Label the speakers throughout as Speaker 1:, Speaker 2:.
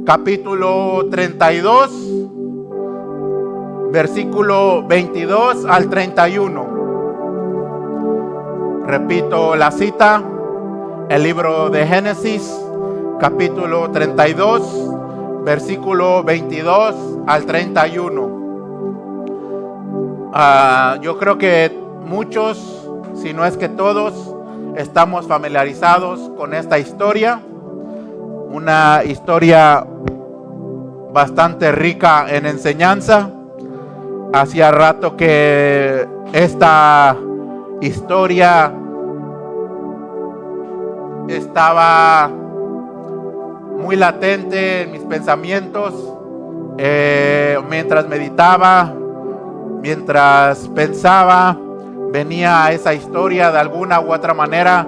Speaker 1: capítulo 32, versículo 22 al 31. Repito la cita, el libro de Génesis, capítulo 32, versículo 22 al 31. Yo creo que muchos, si no es que todos, estamos familiarizados con esta historia. Una historia bastante rica en enseñanza. Hacía rato que esta historia estaba muy latente en mis pensamientos, mientras meditaba, mientras pensaba, venía esa historia de alguna u otra manera.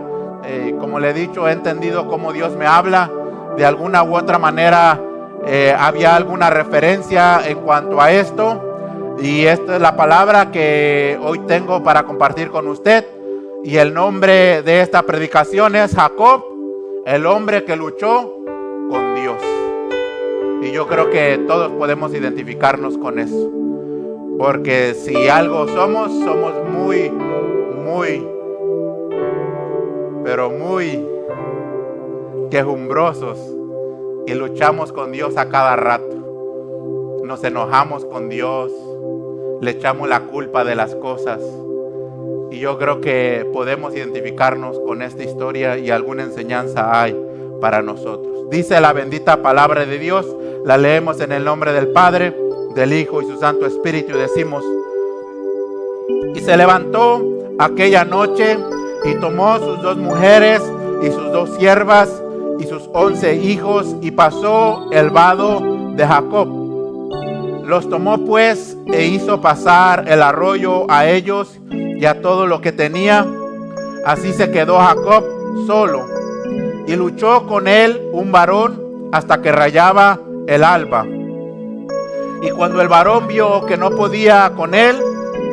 Speaker 1: Como le he dicho, he entendido cómo Dios me habla. De alguna u otra manera había alguna referencia en cuanto a esto. Y esta es la palabra que hoy tengo para compartir con usted. Y el nombre de esta predicación es Jacob, el hombre que luchó con Dios. Y yo creo que todos podemos identificarnos con eso. Porque si algo somos muy, pero muy quejumbrosos. Y luchamos con Dios a cada rato. Nos enojamos con Dios. Le echamos la culpa de las cosas. Y yo creo que podemos identificarnos con esta historia y alguna enseñanza hay para nosotros. Dice la bendita palabra de Dios. La leemos en el nombre del Padre, del Hijo y su Santo Espíritu. Y decimos: y se levantó aquella noche y tomó sus 2 mujeres y sus 2 siervas y sus 11 hijos y pasó el vado de Jacob. Los tomó pues e hizo pasar el arroyo a ellos y a todo lo que tenía. Así se quedó Jacob solo y luchó con él un varón hasta que rayaba el alba. Y cuando el varón vio que no podía con él,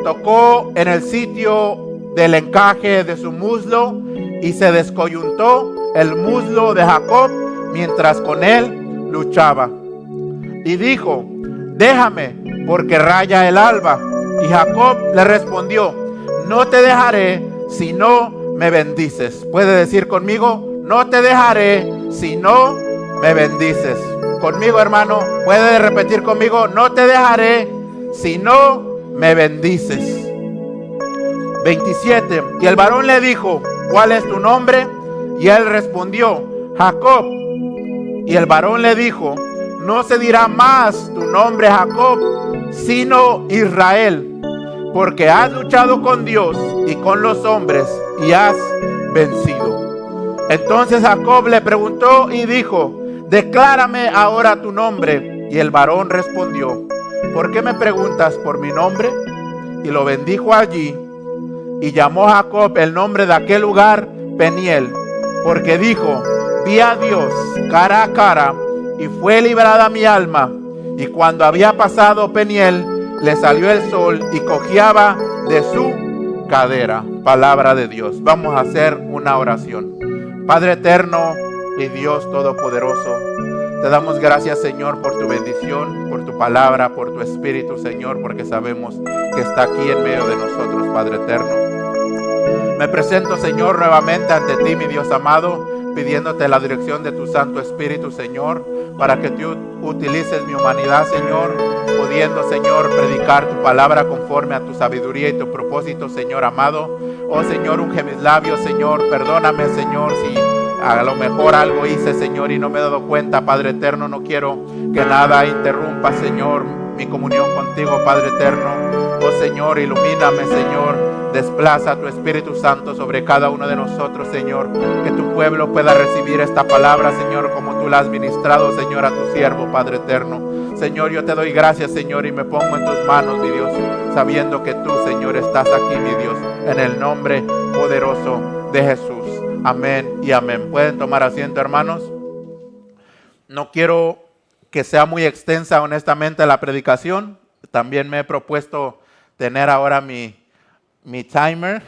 Speaker 1: tocó en el sitio del encaje de su muslo y se descoyuntó el muslo de Jacob mientras con él luchaba. Y dijo: déjame, porque raya el alba. Y Jacob le respondió: no te dejaré si no me bendices. Puede decir conmigo: no te dejaré si no me bendices. Conmigo, hermano, puede repetir conmigo: no te dejaré si no me bendices. 27. Y el varón le dijo: ¿cuál es tu nombre? Y él respondió: Jacob. Y el varón le dijo: no se dirá más tu nombre Jacob, sino Israel, porque has luchado con Dios y con los hombres y has vencido. Entonces Jacob le preguntó y dijo: declárame ahora tu nombre. Y el varón respondió: ¿por qué me preguntas por mi nombre? Y lo bendijo allí. Y llamó Jacob el nombre de aquel lugar Peniel, porque dijo: vi a Dios cara a cara y fue librada mi alma. Y cuando había pasado Peniel, le salió el sol y cojeaba de su cadera. Palabra de Dios. Vamos a hacer una oración. Padre eterno y Dios todopoderoso, te damos gracias, Señor, por tu bendición, por tu palabra, por tu espíritu, Señor, porque sabemos que está aquí en medio de nosotros, Padre eterno. Me presento, Señor, nuevamente ante ti, mi Dios amado, pidiéndote la dirección de tu Santo Espíritu, Señor, para que tú utilices mi humanidad, Señor, pudiendo, Señor, predicar tu palabra conforme a tu sabiduría y tu propósito, Señor amado. Oh, Señor, unge mis labios, Señor, perdóname, Señor, si a lo mejor algo hice, Señor, y no me he dado cuenta, Padre eterno. No quiero que nada interrumpa, Señor, mi comunión contigo, Padre eterno. Oh, Señor, ilumíname, Señor. Desplaza tu Espíritu Santo sobre cada uno de nosotros, Señor. Que tu pueblo pueda recibir esta palabra, Señor, como tú la has ministrado, Señor, a tu siervo, Padre eterno. Señor, yo te doy gracias, Señor, y me pongo en tus manos, mi Dios, sabiendo que tú, Señor, estás aquí, mi Dios, en el nombre poderoso de Jesús. Amén y amén. Pueden tomar asiento, hermanos. No quiero que sea muy extensa, honestamente, la predicación. También me he propuesto tener ahora mi timer,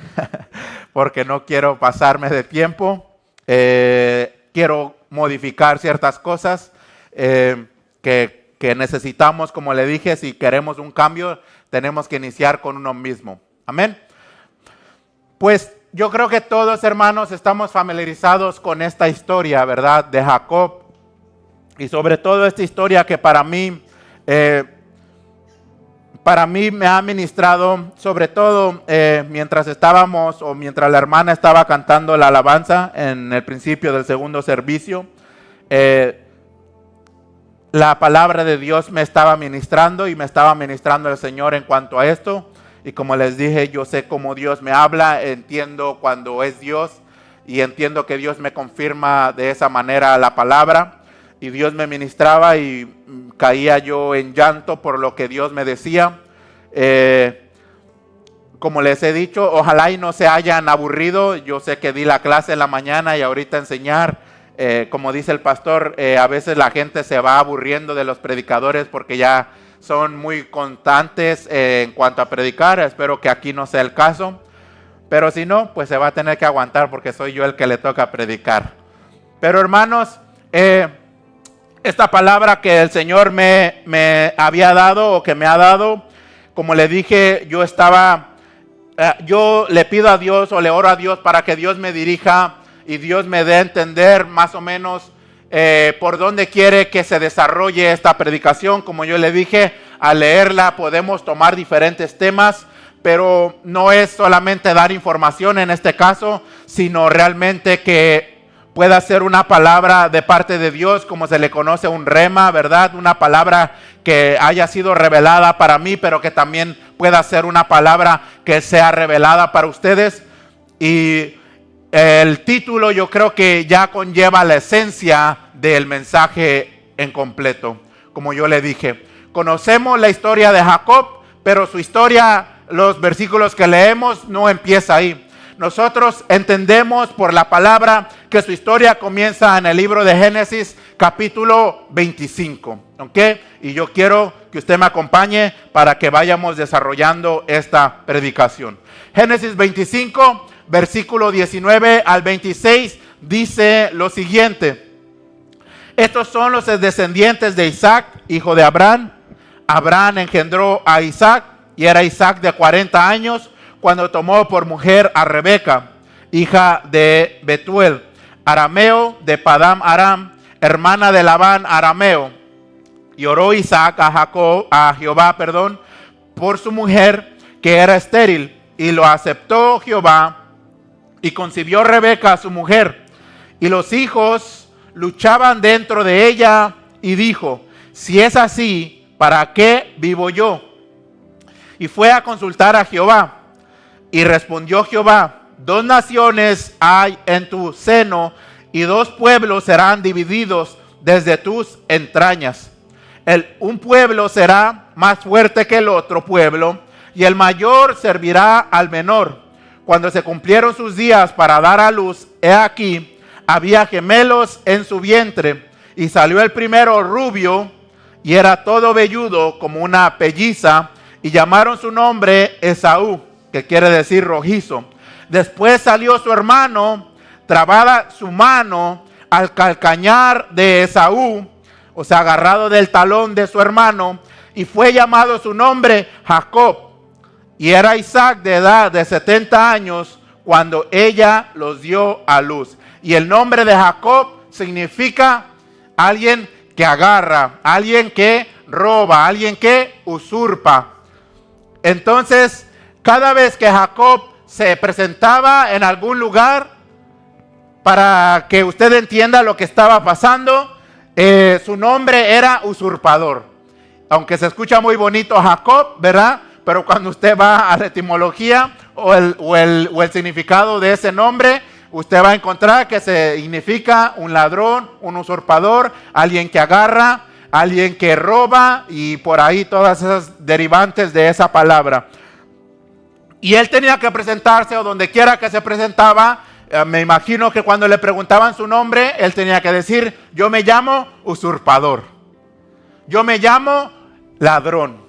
Speaker 1: porque no quiero pasarme de tiempo. Quiero modificar ciertas cosas. que necesitamos, como le dije, si queremos un cambio, tenemos que iniciar con uno mismo. Amén. Pues yo creo que todos, hermanos, estamos familiarizados con esta historia, ¿verdad? De Jacob. Y sobre todo esta historia que para mí me ha ministrado, sobre todo mientras estábamos o mientras la hermana estaba cantando la alabanza en el principio del segundo servicio. La palabra de Dios me estaba ministrando y me estaba ministrando el Señor en cuanto a esto. Y como les dije, yo sé cómo Dios me habla, entiendo cuando es Dios y entiendo que Dios me confirma de esa manera la palabra. Y Dios me ministraba y caía yo en llanto por lo que Dios me decía. Como les he dicho, ojalá y no se hayan aburrido. Yo sé que di la clase en la mañana y ahorita enseñar. Como dice el pastor, a veces la gente se va aburriendo de los predicadores porque ya son muy constantes en cuanto a predicar. Espero que aquí no sea el caso. Pero si no, pues se va a tener que aguantar porque soy yo el que le toca predicar. Pero hermanos, esta palabra que el Señor me había dado o que me ha dado, como le dije, yo le pido a Dios o le oro a Dios para que Dios me dirija y Dios me dé a entender más o menos por dónde quiere que se desarrolle esta predicación. Como yo le dije, al leerla podemos tomar diferentes temas, pero no es solamente dar información en este caso, sino realmente que pueda ser una palabra de parte de Dios, como se le conoce un rema, ¿verdad? Una palabra que haya sido revelada para mí, pero que también pueda ser una palabra que sea revelada para ustedes. Y el título yo creo que ya conlleva la esencia del mensaje en completo. Como yo le dije, conocemos la historia de Jacob, pero su historia, los versículos que leemos, no empieza ahí. Nosotros entendemos por la palabra que su historia comienza en el libro de Génesis, capítulo 25. ¿Ok? Y yo quiero que usted me acompañe para que vayamos desarrollando esta predicación. Génesis 25, versículo 19 al 26, dice lo siguiente. Estos son los descendientes de Isaac, hijo de Abraham. Abraham engendró a Isaac y era Isaac de 40 años cuando tomó por mujer a Rebeca, hija de Betuel, arameo de Padam Aram, hermana de Labán arameo. Y oró Isaac a Jehová, por su mujer que era estéril, y lo aceptó Jehová, y concibió Rebeca su mujer. Y los hijos luchaban dentro de ella, y dijo: si es así, ¿para qué vivo yo? Y fue a consultar a Jehová. Y respondió Jehová: 2 naciones hay en tu seno, y 2 pueblos serán divididos desde tus entrañas. Un pueblo será más fuerte que el otro pueblo, y el mayor servirá al menor. Cuando se cumplieron sus días para dar a luz, he aquí, había gemelos en su vientre, y salió el primero rubio, y era todo velludo como una pelliza, y llamaron su nombre Esaú, que quiere decir rojizo. Después salió su hermano, trabada su mano al calcañar de Esaú, o sea, agarrado del talón de su hermano, y fue llamado su nombre Jacob. Y era Isaac de edad de 70 años cuando ella los dio a luz. Y el nombre de Jacob significa alguien que agarra, alguien que roba, alguien que usurpa. Entonces, cada vez que Jacob se presentaba en algún lugar, para que usted entienda lo que estaba pasando, su nombre era usurpador. Aunque se escucha muy bonito Jacob, ¿verdad? Pero cuando usted va a la etimología o el significado de ese nombre, usted va a encontrar que significa un ladrón, un usurpador, alguien que agarra, alguien que roba, y por ahí todas esas derivantes de esa palabra. Y él tenía que presentarse, o donde quiera que se presentaba, me imagino que cuando le preguntaban su nombre, él tenía que decir: yo me llamo usurpador, yo me llamo ladrón,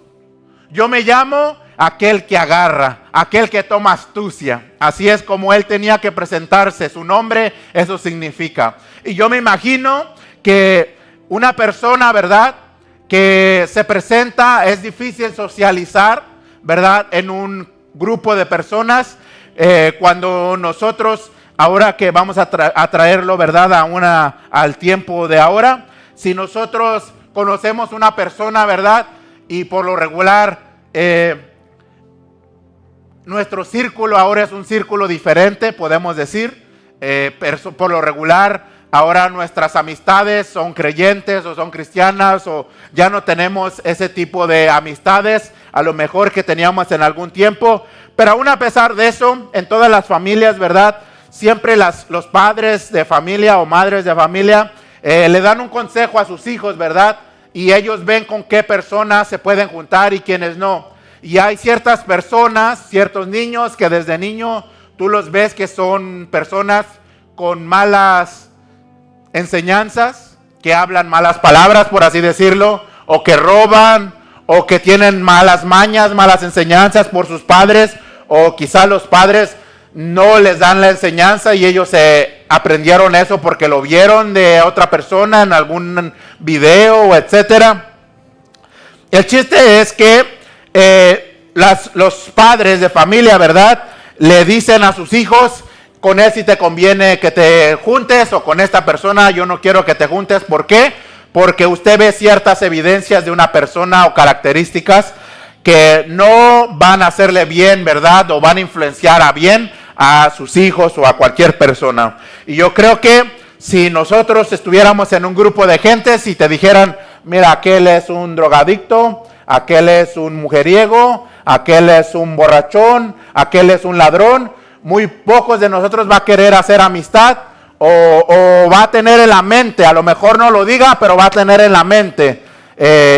Speaker 1: yo me llamo aquel que agarra, aquel que toma astucia. Así es como él tenía que presentarse. Su nombre, eso significa. Y yo me imagino que una persona, ¿verdad?, que se presenta, es difícil socializar, ¿verdad?, en un grupo de personas. Cuando nosotros, ahora que vamos a traerlo, ¿verdad?, al tiempo de ahora, si nosotros conocemos una persona, ¿verdad?, y por lo regular nuestro círculo ahora es un círculo diferente, podemos decir, por lo regular ahora nuestras amistades son creyentes o son cristianas, o ya no tenemos ese tipo de amistades a lo mejor que teníamos en algún tiempo. Pero aún a pesar de eso, en todas las familias, ¿verdad?, siempre los padres de familia o madres de familia le dan un consejo a sus hijos, ¿verdad? Y ellos ven con qué personas se pueden juntar y quiénes no. Y hay ciertas personas, ciertos niños que desde niño tú los ves que son personas con malas enseñanzas, que hablan malas palabras, por así decirlo, o que roban, o que tienen malas mañas, malas enseñanzas por sus padres, o quizás los padres no les dan la enseñanza y ellos aprendieron eso porque lo vieron de otra persona en algún video, etcétera. El chiste es que los padres de familia, ¿verdad?, le dicen a sus hijos: con él si te conviene que te juntes, o con esta persona yo no quiero que te juntes. ¿Por qué? Porque usted ve ciertas evidencias de una persona o características que no van a hacerle bien, ¿verdad?, o van a influenciar a bien a sus hijos o a cualquier persona. Y yo creo que si nosotros estuviéramos en un grupo de gente, si te dijeran: mira, aquel es un drogadicto, aquel es un mujeriego, aquel es un borrachón, aquel es un ladrón, muy pocos de nosotros va a querer hacer amistad, o va a tener en la mente, a lo mejor no lo diga, pero va a tener en la mente,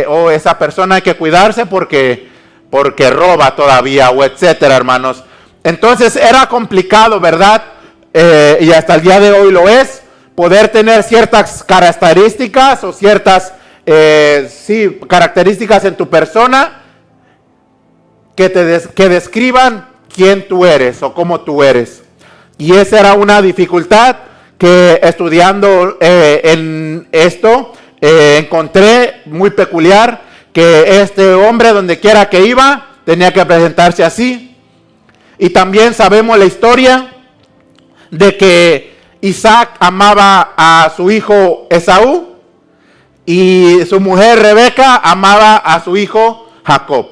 Speaker 1: o esa persona hay que cuidarse porque roba todavía, o etcétera, hermanos. Entonces era complicado, ¿verdad? Y hasta el día de hoy lo es, poder tener ciertas características o ciertas características en tu persona que describan quién tú eres o cómo tú eres. Y esa era una dificultad que estudiando en esto encontré muy peculiar, que este hombre donde quiera que iba tenía que presentarse así. Y también sabemos la historia de que Isaac amaba a su hijo Esaú y su mujer Rebeca amaba a su hijo Jacob.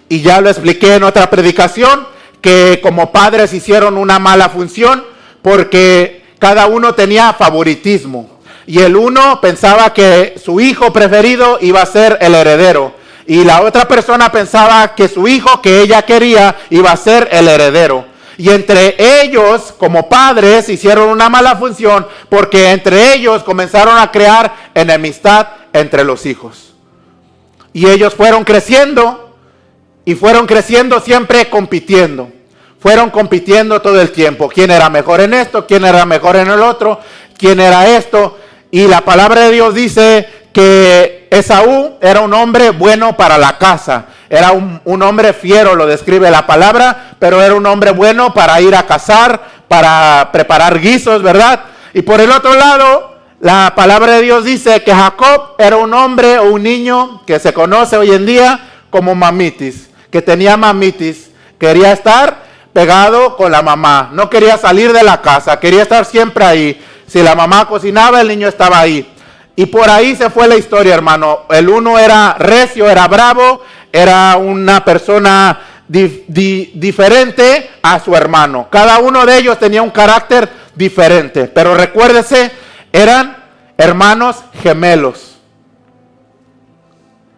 Speaker 1: Y ya lo expliqué en otra predicación, que como padres hicieron una mala función porque cada uno tenía favoritismo. Y el uno pensaba que su hijo preferido iba a ser el heredero. Y la otra persona pensaba que su hijo que ella quería iba a ser el heredero. Y entre ellos, como padres, hicieron una mala función porque entre ellos comenzaron a crear enemistad entre los hijos. Y ellos fueron creciendo. Y fueron creciendo siempre compitiendo. Fueron compitiendo todo el tiempo. ¿Quién era mejor en esto? ¿Quién era mejor en el otro? ¿Quién era esto? Y la palabra de Dios dice que Esaú era un hombre bueno para la casa. Era un hombre fiero, lo describe la palabra, pero era un hombre bueno para ir a cazar, para preparar guisos, ¿verdad? Y por el otro lado, la palabra de Dios dice que Jacob era un hombre o un niño que se conoce hoy en día como mamitis, que tenía mamitis, quería estar pegado con la mamá, no quería salir de la casa, quería estar siempre ahí. Si la mamá cocinaba, el niño estaba ahí. Y por ahí se fue la historia, hermano. El uno era recio, era bravo, era una persona diferente a su hermano. Cada uno de ellos tenía un carácter diferente, pero recuérdese, eran hermanos gemelos.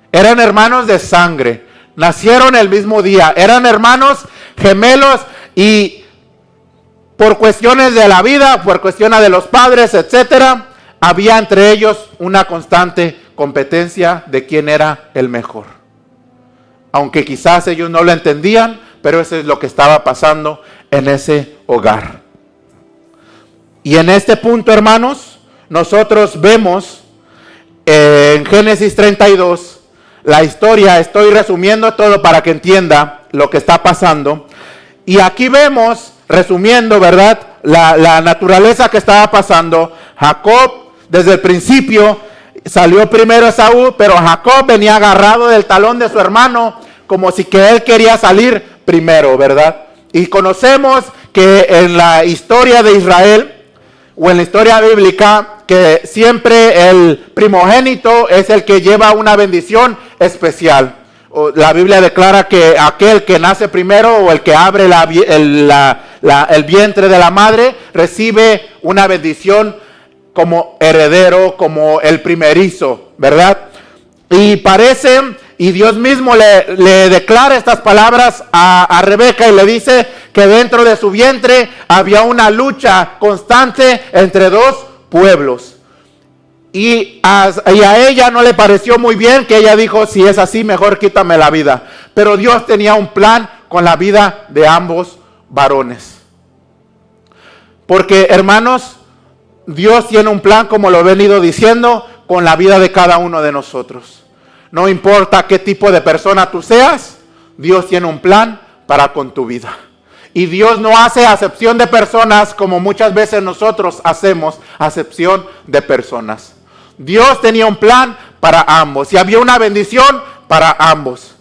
Speaker 1: Eran hermanos de sangre. Nacieron el mismo día, eran hermanos gemelos y por cuestiones de la vida, por cuestiones de los padres, etcétera, había entre ellos una constante competencia de quién era el mejor. Aunque quizás ellos no lo entendían, pero eso es lo que estaba pasando en ese hogar. Y en este punto, hermanos, nosotros vemos en Génesis 32 la historia. Estoy resumiendo todo para que entienda lo que está pasando. Y aquí vemos, resumiendo, ¿verdad?, la naturaleza que estaba pasando. Jacob, desde el principio, salió primero Esaú, pero Jacob venía agarrado del talón de su hermano, como si que él quería salir primero, ¿verdad? Y conocemos que en la historia de Israel, o en la historia bíblica, que siempre el primogénito es el que lleva una bendición especial. La Biblia declara que aquel que nace primero o el que abre el vientre de la madre recibe una bendición como heredero, como el primerizo, ¿verdad? Y Dios mismo le declara estas palabras a Rebeca y le dice que dentro de su vientre había una lucha constante entre dos pueblos. Y a ella no le pareció muy bien, que ella dijo, si es así, mejor quítame la vida. Pero Dios tenía un plan con la vida de ambos varones. Porque, hermanos, Dios tiene un plan, como lo he venido diciendo, con la vida de cada uno de nosotros. No importa qué tipo de persona tú seas, Dios tiene un plan para con tu vida. Y Dios no hace acepción de personas como muchas veces nosotros hacemos acepción de personas. Dios tenía un plan para ambos y había una bendición para ambos.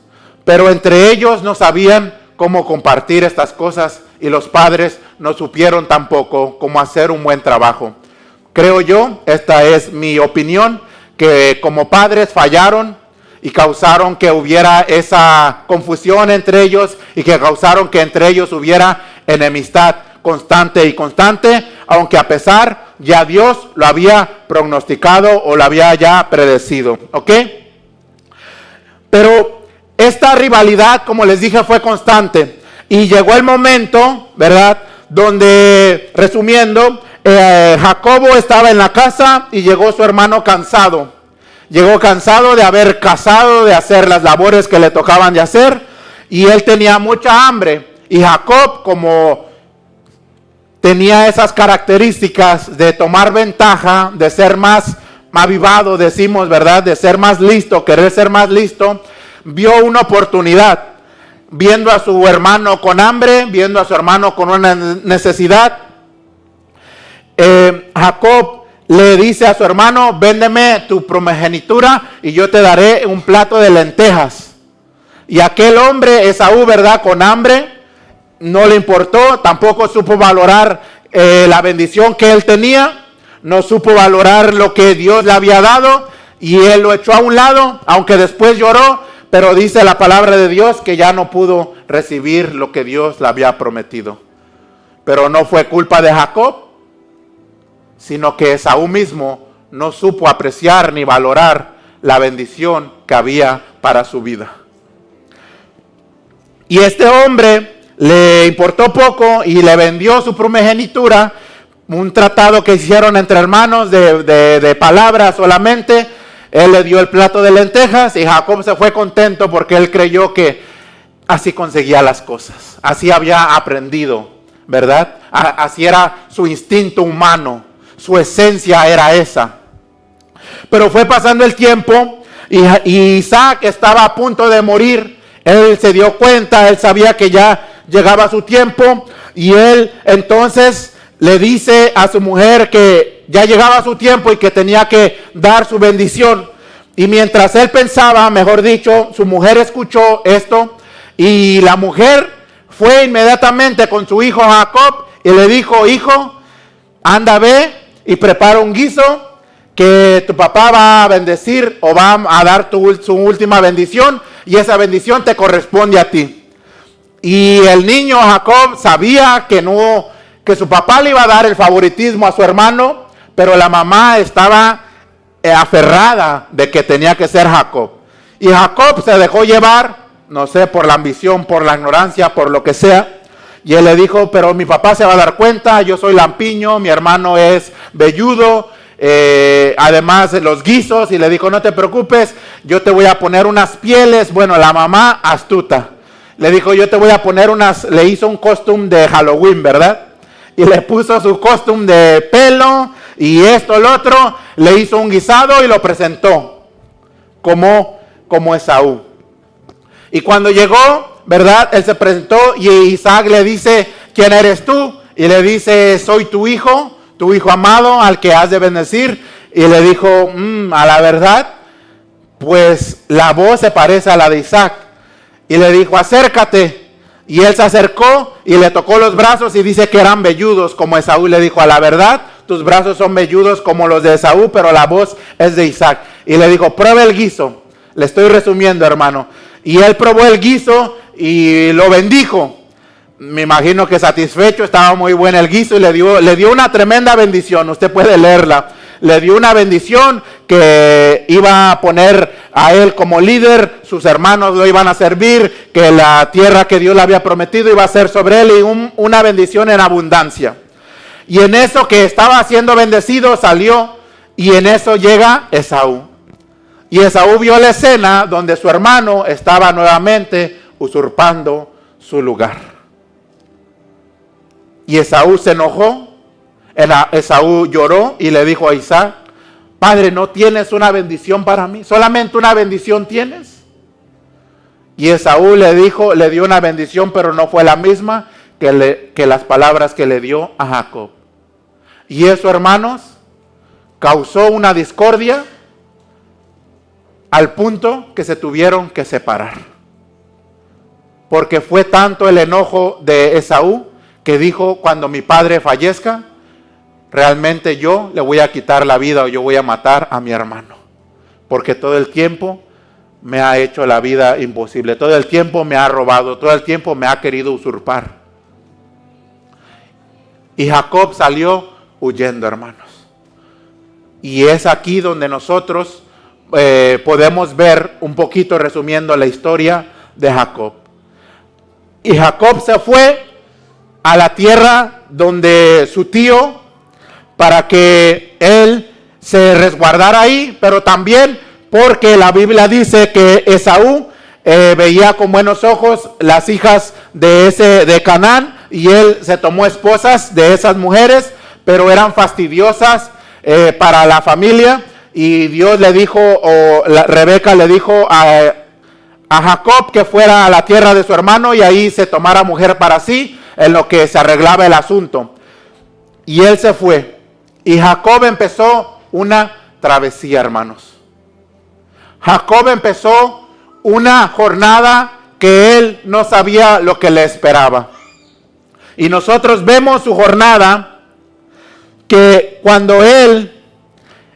Speaker 1: Pero entre ellos no sabían cómo compartir estas cosas y los padres no supieron tampoco cómo hacer un buen trabajo. Creo yo, esta es mi opinión, que como padres fallaron y causaron que hubiera esa confusión entre ellos y que causaron que entre ellos hubiera enemistad constante, aunque a pesar ya Dios lo había prognosticado o lo había ya predecido, ¿ok? Pero esta rivalidad, como les dije, fue constante y llegó el momento, ¿verdad?, donde, resumiendo, Jacobo estaba en la casa y llegó su hermano cansado. Llegó cansado de haber cazado, de hacer las labores que le tocaban de hacer, y él tenía mucha hambre. Y Jacob, como tenía esas características de tomar ventaja, de ser más avivado, decimos, ¿verdad?, de ser más listo, querer ser más listo, vio una oportunidad. Viendo a su hermano con hambre, viendo a su hermano con una necesidad, Jacob le dice a su hermano, véndeme tu primogenitura y yo te daré un plato de lentejas. Y aquel hombre, Esaú, ¿verdad?, con hambre, no le importó, tampoco supo valorar la bendición que él tenía, no supo valorar lo que Dios le había dado, y él lo echó a un lado, aunque después lloró, pero dice la palabra de Dios que ya no pudo recibir lo que Dios le había prometido. Pero no fue culpa de Jacob, sino que Esaú mismo no supo apreciar ni valorar la bendición que había para su vida. Y este hombre le importó poco y le vendió su primogenitura, un tratado que hicieron entre hermanos de palabras solamente. Él le dio el plato de lentejas y Jacob se fue contento porque él creyó que así conseguía las cosas. Así había aprendido, ¿verdad? Así era su instinto humano. Su esencia era esa. Pero fue pasando el tiempo y Isaac estaba a punto de morir. Él se dio cuenta, él sabía que ya llegaba su tiempo y él entonces le dice a su mujer que ya llegaba su tiempo y que tenía que dar su bendición. Y mientras él pensaba, mejor dicho, su mujer escuchó esto y la mujer fue inmediatamente con su hijo Jacob y le dijo, hijo, anda, ve y prepara un guiso que tu papá va a bendecir o va a dar su última bendición y esa bendición te corresponde a ti. Y el niño Jacob sabía que su papá le iba a dar el favoritismo a su hermano, pero la mamá estaba aferrada de que tenía que ser Jacob. Y Jacob se dejó llevar, no sé, por la ambición, por la ignorancia, por lo que sea. Y él le dijo, pero mi papá se va a dar cuenta, yo soy lampiño, mi hermano es velludo, además de los guisos. Y le dijo, no te preocupes, yo te voy a poner unas pieles. Bueno, la mamá astuta. Le dijo, yo te voy a poner le hizo un costume de Halloween, ¿verdad? Y le puso su costume de pelo y esto, lo otro. Le hizo un guisado y lo presentó como Esaú. Y cuando llegó, ¿verdad?, él se presentó y Isaac le dice, ¿quién eres tú? Y le dice, soy tu hijo amado al que has de bendecir. y le dijo, a la verdad, pues la voz se parece a la de Isaac. Y le dijo, acércate. Y él se acercó y le tocó los brazos y dice que eran velludos como Esaú. Le dijo, a la verdad, tus brazos son velludos como los de Esaú, pero la voz es de Isaac. Y le dijo, prueba el guiso. Le estoy resumiendo, hermano. Y él probó el guiso y lo bendijo. Me imagino que satisfecho, estaba muy bueno el guiso y le dio una tremenda bendición. Usted puede leerla. Le dio una bendición que iba a poner a él como líder, sus hermanos lo iban a servir, que la tierra que Dios le había prometido iba a ser sobre él y una bendición en abundancia. Y en eso que estaba siendo bendecido salió y en eso llega Esaú. Y Esaú vio la escena donde su hermano estaba nuevamente usurpando su lugar. Y Esaú se enojó. Esaú lloró y le dijo a Isaac, padre, ¿no tienes una bendición para mí? ¿Solamente una bendición tienes? Y Esaú le dio una bendición, pero no fue la misma que las palabras que le dio a Jacob. Y eso, hermanos, causó una discordia al punto que se tuvieron que separar. Porque fue tanto el enojo de Esaú que dijo, cuando mi padre fallezca, realmente yo le voy a quitar la vida o yo voy a matar a mi hermano. Porque todo el tiempo me ha hecho la vida imposible. Todo el tiempo me ha robado. Todo el tiempo me ha querido usurpar. Y Jacob salió huyendo, hermanos. Y es aquí donde nosotros podemos ver un poquito resumiendo la historia de Jacob. Y Jacob se fue a la tierra donde su tío, para que él se resguardara ahí, pero también porque la Biblia dice que Esaú veía con buenos ojos las hijas de Canaán, y él se tomó esposas de esas mujeres, pero eran fastidiosas para la familia, y Dios le dijo, Rebeca le dijo a Jacob que fuera a la tierra de su hermano y ahí se tomara mujer para sí, en lo que se arreglaba el asunto. Y él se fue. Y Jacob empezó una travesía, hermanos. Jacob empezó una jornada que él no sabía lo que le esperaba. Y nosotros vemos su jornada, que cuando él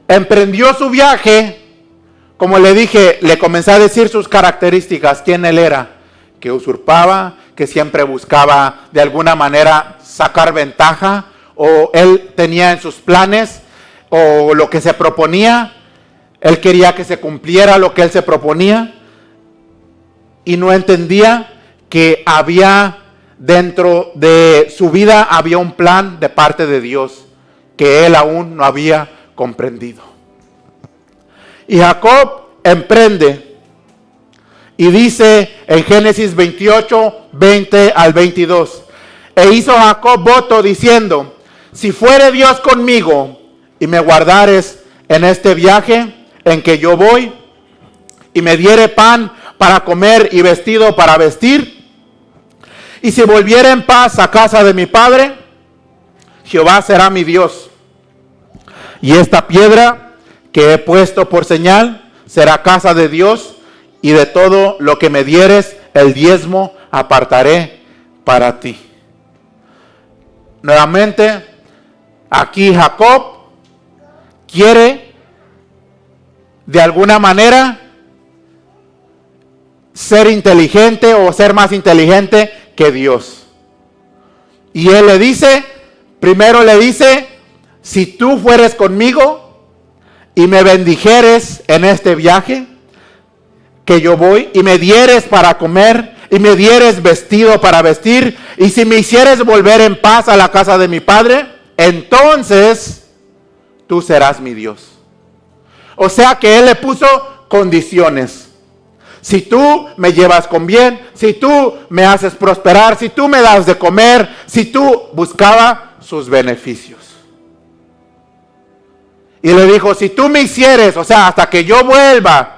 Speaker 1: emprendió su viaje, como le dije, le comencé a decir sus características, quién él era, que usurpaba, que siempre buscaba de alguna manera sacar ventaja, o él tenía en sus planes, o lo que se proponía, él quería que se cumpliera lo que él se proponía, y no entendía que había dentro de su vida, había un plan de parte de Dios, que él aún no había comprendido. Y Jacob emprende, y dice en Génesis 28, 20 al 22, e hizo Jacob voto diciendo, si fuere Dios conmigo y me guardares en este viaje en que yo voy, y me diere pan para comer y vestido para vestir, y si volviere en paz a casa de mi padre, Jehová será mi Dios, y esta piedra que he puesto por señal será casa de Dios, y de todo lo que me dieres el diezmo apartaré para ti. Nuevamente, aquí Jacob quiere de alguna manera ser inteligente o ser más inteligente que Dios. Y él le dice, primero le dice, si tú fueres conmigo y me bendijeres en este viaje que yo voy, y me dieres para comer, y me dieres vestido para vestir, y si me hicieres volver en paz a la casa de mi padre, entonces tú serás mi Dios. O sea que él le puso condiciones. Si tú me llevas con bien, si tú me haces prosperar, si tú me das de comer, si tú buscaba sus beneficios. Y le dijo, si tú me hicieres, o sea, hasta que yo vuelva,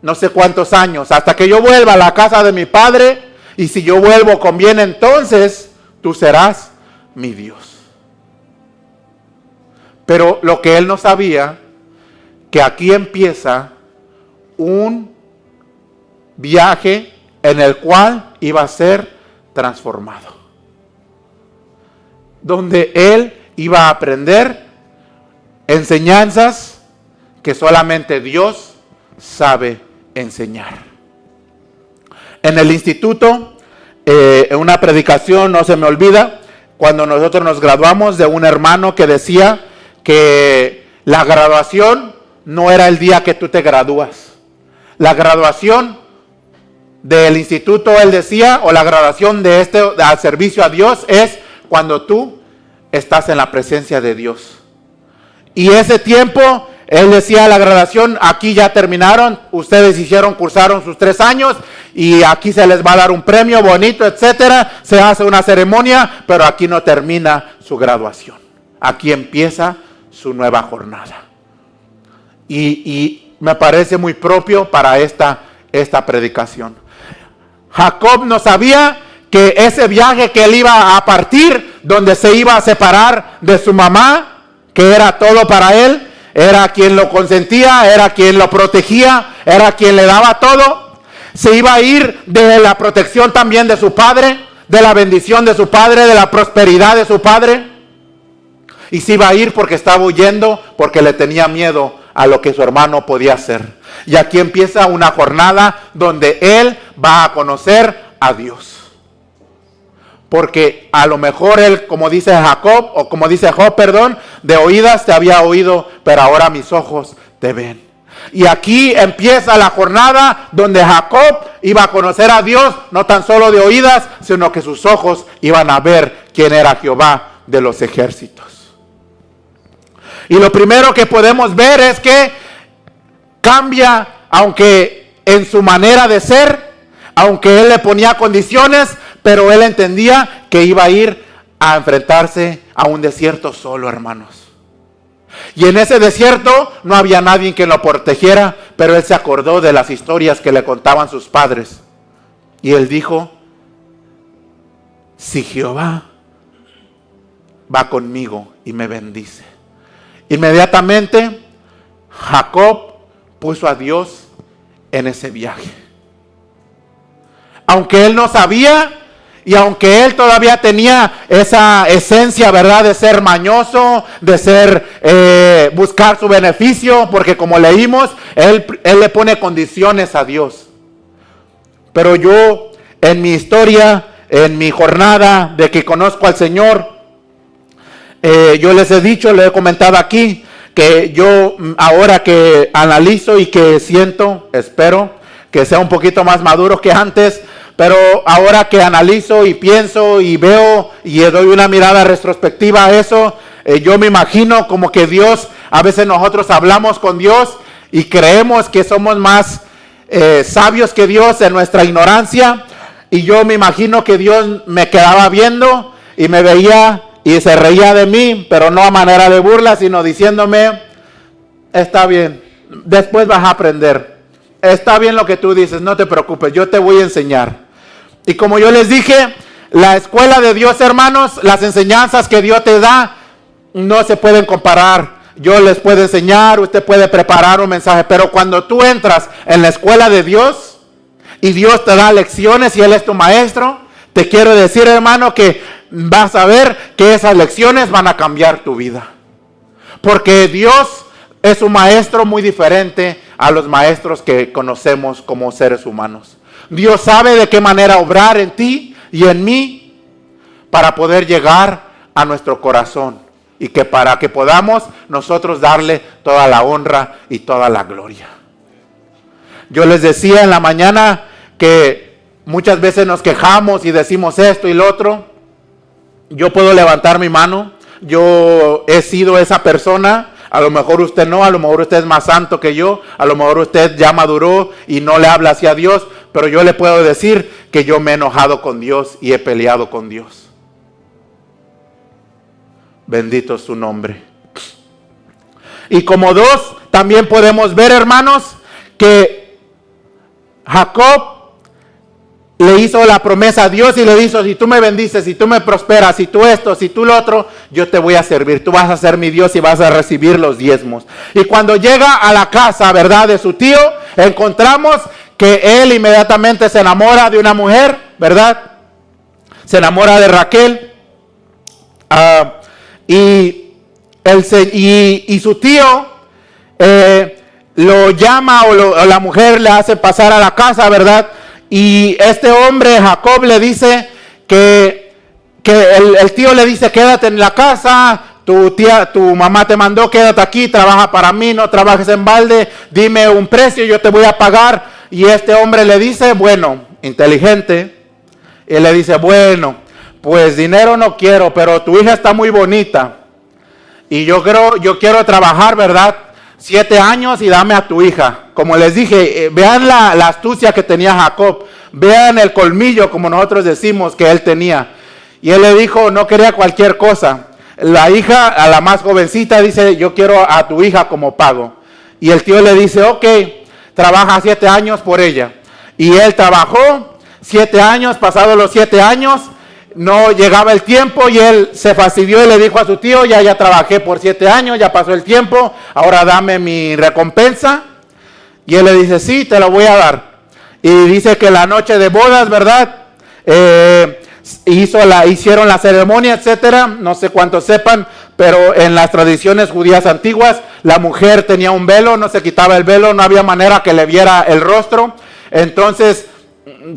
Speaker 1: no sé cuántos años, hasta que yo vuelva a la casa de mi padre, y si yo vuelvo con bien, entonces tú serás mi Dios. Pero lo que él no sabía que aquí empieza un viaje en el cual iba a ser transformado, donde él iba a aprender enseñanzas que solamente Dios sabe enseñar. En el instituto, en una predicación, no se me olvida, cuando nosotros nos graduamos, de un hermano que decía que la graduación no era el día que tú te gradúas. La graduación del instituto, él decía, o la graduación de al servicio a Dios, es cuando tú estás en la presencia de Dios. Y ese tiempo, él decía, la graduación, aquí ya terminaron, ustedes cursaron sus 3 años, y aquí se les va a dar un premio bonito, etcétera, se hace una ceremonia, pero aquí no termina su graduación. Aquí empieza su nueva jornada. Y me parece muy propio para esta predicación. Jacob no sabía que ese viaje que él iba a partir, donde se iba a separar de su mamá, que era todo para él, era quien lo consentía, era quien lo protegía, era quien le daba todo. Se iba a ir de la protección también de su padre, de la bendición de su padre, de la prosperidad de su padre. Y se iba a ir porque estaba huyendo, porque le tenía miedo a lo que su hermano podía hacer. Y aquí empieza una jornada donde él va a conocer a Dios. Porque a lo mejor él, como dice Jacob, o como dice Job, perdón, de oídas te había oído, pero ahora mis ojos te ven. Y aquí empieza la jornada donde Jacob iba a conocer a Dios, no tan solo de oídas, sino que sus ojos iban a ver quién era Jehová de los ejércitos. Y lo primero que podemos ver es que cambia, aunque en su manera de ser, aunque él le ponía condiciones, pero él entendía que iba a ir a enfrentarse a un desierto solo, hermanos. Y en ese desierto no había nadie que lo protegiera, pero él se acordó de las historias que le contaban sus padres. Y él dijo, si Jehová va conmigo y me bendice. Inmediatamente Jacob puso a Dios en ese viaje. Aunque él no sabía, y aunque él todavía tenía esa esencia, ¿verdad?, de ser mañoso, de ser, buscar su beneficio, porque como leímos, él le pone condiciones a Dios. Pero yo, en mi historia, en mi jornada de que conozco al Señor, yo les he dicho, le he comentado aquí, que yo ahora que analizo y que siento, espero que sea un poquito más maduro que antes, pero ahora que analizo y pienso y veo y doy una mirada retrospectiva a eso, yo me imagino como que Dios, a veces nosotros hablamos con Dios y creemos que somos más sabios que Dios en nuestra ignorancia, y yo me imagino que Dios me quedaba viendo y me veía y se reía de mí, pero no a manera de burla, sino diciéndome, está bien, después vas a aprender, está bien lo que tú dices, no te preocupes, yo te voy a enseñar. Y como yo les dije, la escuela de Dios, hermanos, las enseñanzas que Dios te da no se pueden comparar. Yo les puedo enseñar, usted puede preparar un mensaje, pero cuando tú entras en la escuela de Dios y Dios te da lecciones y Él es tu maestro, te quiero decir, hermano, que vas a ver que esas lecciones van a cambiar tu vida. Porque Dios es un maestro muy diferente a los maestros que conocemos como seres humanos. Dios sabe de qué manera obrar en ti y en mí para poder llegar a nuestro corazón y que para que podamos nosotros darle toda la honra y toda la gloria. Yo les decía en la mañana que muchas veces nos quejamos y decimos esto y lo otro. Yo puedo levantar mi mano, yo he sido esa persona. A lo mejor usted no, a lo mejor usted es más santo que yo, a lo mejor usted ya maduró y no le habla hacia Dios, pero yo le puedo decir que yo me he enojado con Dios y he peleado con Dios. Bendito es su nombre. Y como dos, también podemos ver, hermanos, que Jacob le hizo la promesa a Dios y le dijo, si tú me bendices, si tú me prosperas, si tú esto, si tú lo otro, yo te voy a servir, tú vas a ser mi Dios y vas a recibir los diezmos. Y cuando llega a la casa, ¿verdad?, de su tío, encontramos que él inmediatamente se enamora de una mujer, ¿verdad? Se enamora de Raquel. Y su tío lo llama o la mujer le hace pasar a la casa, ¿verdad? Y este hombre, Jacob, le dice que el tío le dice, quédate en la casa, tu mamá te mandó, quédate aquí, trabaja para mí, no trabajes en balde, dime un precio, yo te voy a pagar. Y este hombre le dice, bueno, inteligente, y le dice, bueno, pues dinero no quiero, pero tu hija está muy bonita, y yo quiero trabajar, ¿verdad?, 7 años y dame a tu hija. Como les dije, vean la astucia que tenía Jacob, vean el colmillo, como nosotros decimos, que él tenía. Y él le dijo, no quería cualquier cosa. La hija, a la más jovencita, dice, yo quiero a tu hija como pago. Y el tío le dice, ok, trabaja 7 años por ella. Y él trabajó 7 años, pasados los 7 años, no llegaba el tiempo y él se fastidió y le dijo a su tío, ya trabajé por 7 años, ya pasó el tiempo, ahora dame mi recompensa. Y él le dice, sí, te lo voy a dar. Y dice que la noche de bodas, ¿verdad?, hicieron la ceremonia, etcétera. No sé cuántos sepan, pero en las tradiciones judías antiguas, la mujer tenía un velo, no se quitaba el velo, no había manera que le viera el rostro. Entonces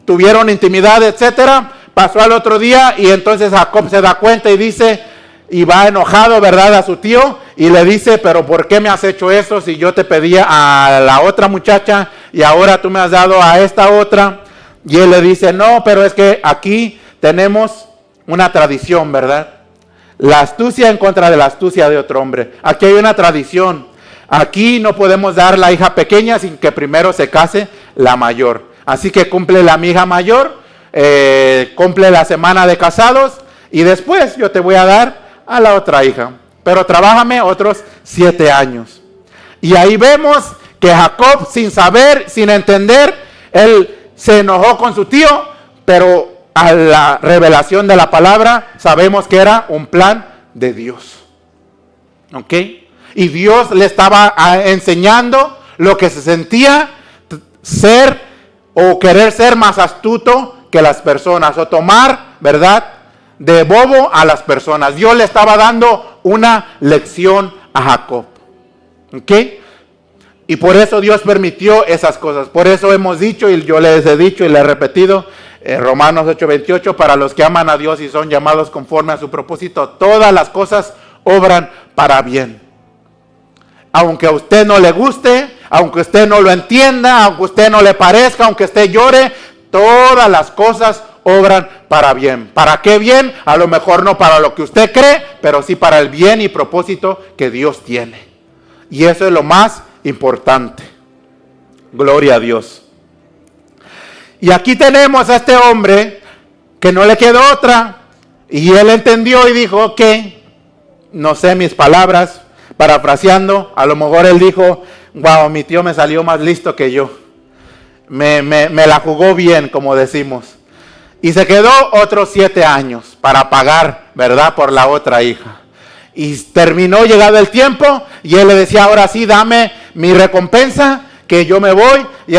Speaker 1: tuvieron intimidad, etcétera. Pasó al otro día y entonces Jacob se da cuenta y dice, y va enojado, ¿verdad?, a su tío, y le dice, pero ¿por qué me has hecho eso si yo te pedía a la otra muchacha y ahora tú me has dado a esta otra? Y él le dice, no, pero es que aquí tenemos una tradición, ¿verdad? La astucia en contra de la astucia de otro hombre. Aquí hay una tradición. Aquí no podemos dar la hija pequeña sin que primero se case la mayor. Así que cumple la mi hija mayor, cumple la semana de casados y después yo te voy a dar a la otra hija, pero trabájame otros 7 años. Y ahí vemos que Jacob, sin saber, sin entender, él se enojó con su tío, pero a la revelación de la palabra sabemos que era un plan de Dios. ¿Ok? Y Dios le estaba enseñando lo que se sentía ser o querer ser más astuto que las personas, o tomar, ¿verdad?, de bobo a las personas. Dios le estaba dando una lección a Jacob. ¿Ok? Y por eso Dios permitió esas cosas. Por eso hemos dicho, y yo les he dicho y les he repetido, Romanos 8:28, para los que aman a Dios y son llamados conforme a su propósito, todas las cosas obran para bien. Aunque a usted no le guste, aunque usted no lo entienda, aunque a usted no le parezca, aunque usted llore, todas las cosas obran para bien. ¿Para qué bien? A lo mejor no para lo que usted cree, pero sí para el bien y propósito que Dios tiene. Y eso es lo más importante. Gloria a Dios. Y aquí tenemos a este hombre que no le quedó otra. Y él entendió y dijo, ok, no sé mis palabras, parafraseando, a lo mejor él dijo, wow, mi tío me salió más listo que yo. Me la jugó bien, como decimos. Y se quedó otros 7 años para pagar, ¿verdad?, por la otra hija. Y terminó llegado el tiempo y él le decía, ahora sí, dame mi recompensa, que yo me voy. Y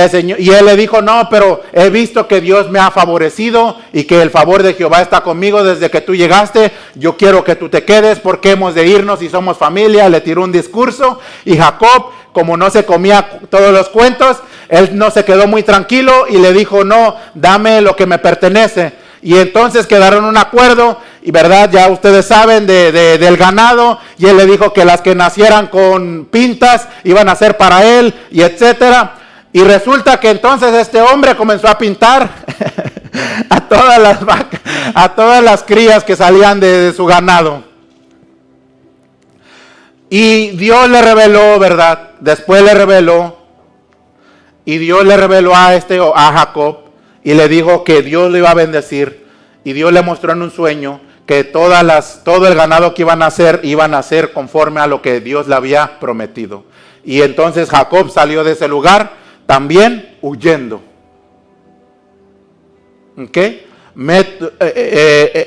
Speaker 1: él le dijo, no, pero he visto que Dios me ha favorecido y que el favor de Jehová está conmigo desde que tú llegaste. Yo quiero que tú te quedes porque hemos de irnos y somos familia. Le tiró un discurso y Jacob, como no se comía todos los cuentos, él no se quedó muy tranquilo y le dijo, no, dame lo que me pertenece. Y entonces quedaron un acuerdo, y verdad, ya ustedes saben del ganado, y él le dijo que las que nacieran con pintas iban a ser para él, y etcétera. Y resulta que entonces este hombre comenzó a pintar a todas las vacas, a todas las crías que salían de su ganado. Y Dios le reveló, ¿verdad? Después le reveló, y Dios le reveló a Jacob, y le dijo que Dios le iba a bendecir. Y Dios le mostró en un sueño que todo el ganado que iban a hacer conforme a lo que Dios le había prometido. Y entonces Jacob salió de ese lugar también huyendo. ¿Ok?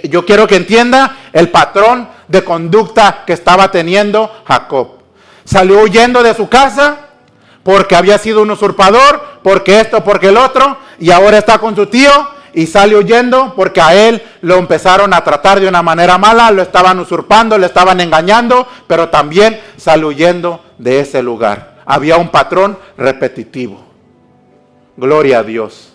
Speaker 1: Yo quiero que entienda el patrón de conducta que estaba teniendo Jacob. Salió huyendo de su casa porque había sido un usurpador, porque esto, porque el otro, y ahora está con su tío y sale huyendo porque a él lo empezaron a tratar de una manera mala, lo estaban usurpando, le estaban engañando, pero también sale huyendo de ese lugar. Había un patrón repetitivo. Gloria a Dios.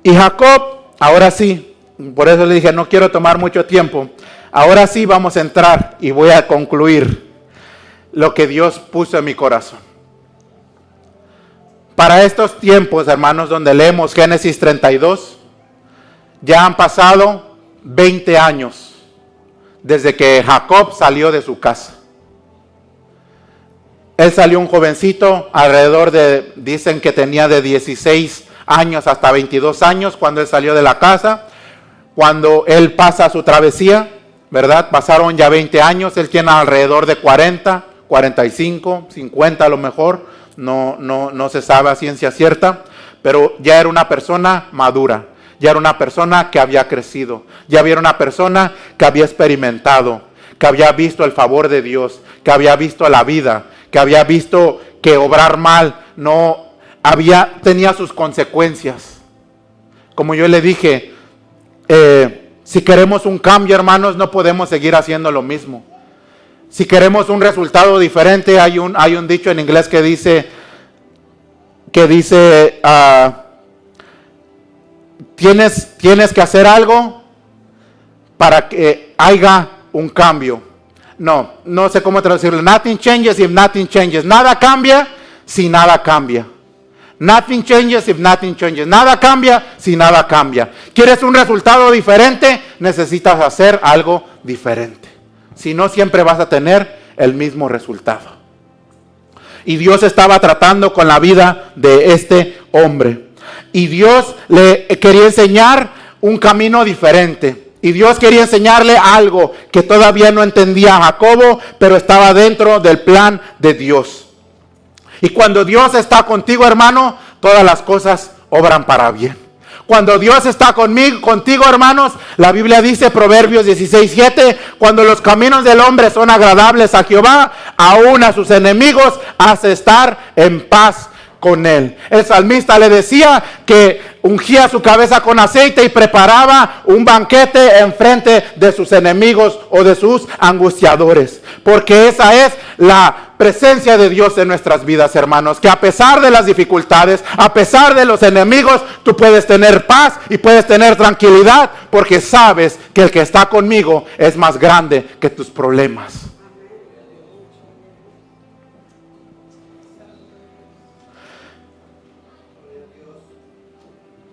Speaker 1: Y Jacob, ahora sí, por eso le dije, no quiero tomar mucho tiempo. Ahora sí vamos a entrar y voy a concluir lo que Dios puso en mi corazón. Para estos tiempos, hermanos, donde leemos Génesis 32, ya han pasado 20 años desde que Jacob salió de su casa. Él salió un jovencito, alrededor de, dicen que tenía de 16 años hasta 22 años cuando él salió de la casa. Cuando él pasa su travesía, ¿verdad? Pasaron ya 20 años, él tiene alrededor de 40, 45, 50 a lo mejor, no se sabe a ciencia cierta, pero ya era una persona madura, ya era una persona que había crecido, ya era una persona que había experimentado, que había visto el favor de Dios, que había visto la vida, que había visto que obrar mal tenía sus consecuencias. Como yo le dije, si queremos un cambio, hermanos, no podemos seguir haciendo lo mismo. Si queremos un resultado diferente, hay un dicho en inglés que dice tienes que hacer algo para que haya un cambio. No sé cómo traducirlo. Nothing changes if nothing changes. Nada cambia si nada cambia. Nothing changes if nothing changes. Nada cambia si nada cambia. ¿Quieres un resultado diferente? Necesitas hacer algo diferente. Si no, siempre vas a tener el mismo resultado. Y Dios estaba tratando con la vida de este hombre. Y Dios le quería enseñar un camino diferente. Y Dios quería enseñarle algo que todavía no entendía Jacobo, pero estaba dentro del plan de Dios. Y cuando Dios está contigo, hermano, todas las cosas obran para bien. Cuando Dios está contigo, hermanos, la Biblia dice, Proverbios 16:7, cuando los caminos del hombre son agradables a Jehová, aún a sus enemigos hace estar en paz con él. El salmista le decía que ungía su cabeza con aceite y preparaba un banquete en frente de sus enemigos o de sus angustiadores. Porque esa es la presencia de Dios en nuestras vidas, hermanos. Que a pesar de las dificultades, a pesar de los enemigos, tú puedes tener paz y puedes tener tranquilidad. Porque sabes que el que está conmigo es más grande que tus problemas.